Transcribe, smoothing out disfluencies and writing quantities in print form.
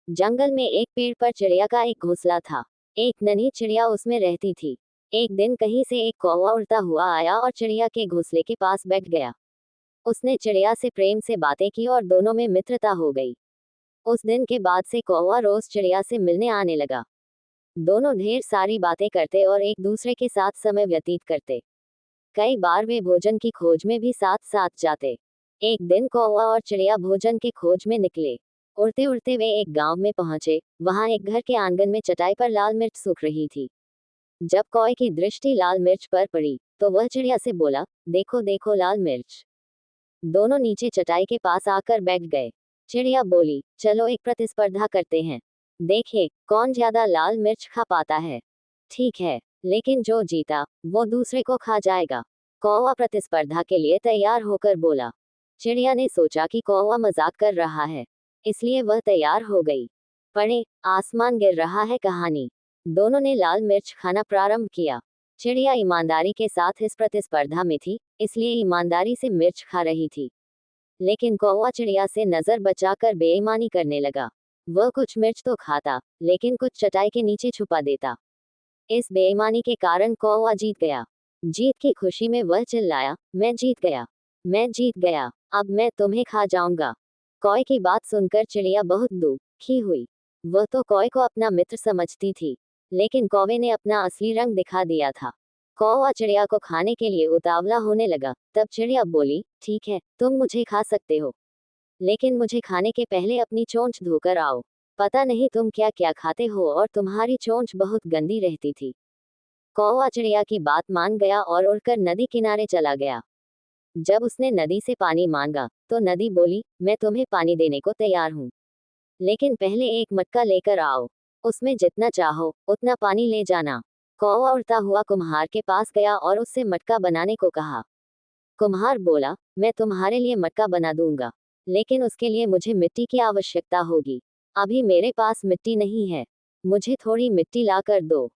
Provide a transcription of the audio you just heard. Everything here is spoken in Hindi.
जंगल में एक पेड़ पर चिड़िया का एक घोंसला था। एक नन्ही चिड़िया उसमें रहती थी। एक दिन कहीं से एक कौवा उड़ता हुआ आया और चिड़िया के घोंसले के पास बैठ गया। उसने चिड़िया से प्रेम से बातें की और दोनों में मित्रता हो गई। उस दिन के बाद से कौवा रोज चिड़िया से मिलने आने लगा। दोनों ढेर सारी बातें करते और एक दूसरे के साथ समय व्यतीत करते। कई बार वे भोजन की खोज में भी साथ साथ जाते। एक दिन कौवा और चिड़िया भोजन के खोज में निकले। उड़ते उड़ते वे एक गांव में पहुंचे। वहां एक घर के आंगन में चटाई पर लाल मिर्च सूख रही थी। जब कौवे की दृष्टि लाल मिर्च पर पड़ी तो वह चिड़िया से बोला, देखो देखो लाल मिर्च। दोनों नीचे चटाई के पास आकर बैठ गए। चिड़िया बोली, चलो एक प्रतिस्पर्धा करते हैं। देखें कौन ज्यादा लाल मिर्च खा पाता है। ठीक है, लेकिन जो जीता वो दूसरे को खा जाएगा। कौवा प्रतिस्पर्धा के लिए तैयार होकर बोला। चिड़िया ने सोचा कि कौवा मजाक कर रहा है, इसलिए वह तैयार हो गई। पढ़े, आसमान गिर रहा है कहानी। दोनों ने लाल मिर्च खाना प्रारंभ किया। चिड़िया ईमानदारी के साथ इस प्रतिस्पर्धा में थी, इसलिए ईमानदारी से मिर्च खा रही थी। लेकिन कौवा चिड़िया से नजर बचाकर बेईमानी करने लगा। वह कुछ मिर्च तो खाता, लेकिन कुछ चटाई के नीचे छुपा देता। इस बेईमानी के कारण कौवा जीत गया। जीत की खुशी में वह चिल्लाया, मैं जीत गया, मैं जीत गया, अब मैं तुम्हें खा जाऊंगा। कौवे की बात सुनकर चिड़िया बहुत दुखी हुई। वह तो कौवे को अपना मित्र समझती थी, लेकिन कौवे ने अपना असली रंग दिखा दिया था। कौवा चिड़िया को खाने के लिए उतावला होने लगा। तब चिड़िया बोली, ठीक है, तुम मुझे खा सकते हो, लेकिन मुझे खाने के पहले अपनी चोंच धोकर आओ। पता नहीं तुम क्या क्या खाते हो और तुम्हारी चोंच बहुत गंदी रहती थी। कौवा चिड़िया की बात मान गया और उड़कर नदी किनारे चला गया। जब उसने नदी से पानी मांगा तो नदी बोली, मैं तुम्हें पानी देने को तैयार हूँ, लेकिन पहले एक मटका लेकर आओ। उसमें जितना चाहो उतना पानी ले जाना। कौवा उड़ता हुआ कुम्हार के पास गया और उससे मटका बनाने को कहा। कुम्हार बोला, मैं तुम्हारे लिए मटका बना दूंगा, लेकिन उसके लिए मुझे मिट्टी की आवश्यकता होगी। अभी मेरे पास मिट्टी नहीं है, मुझे थोड़ी मिट्टी ला कर दो।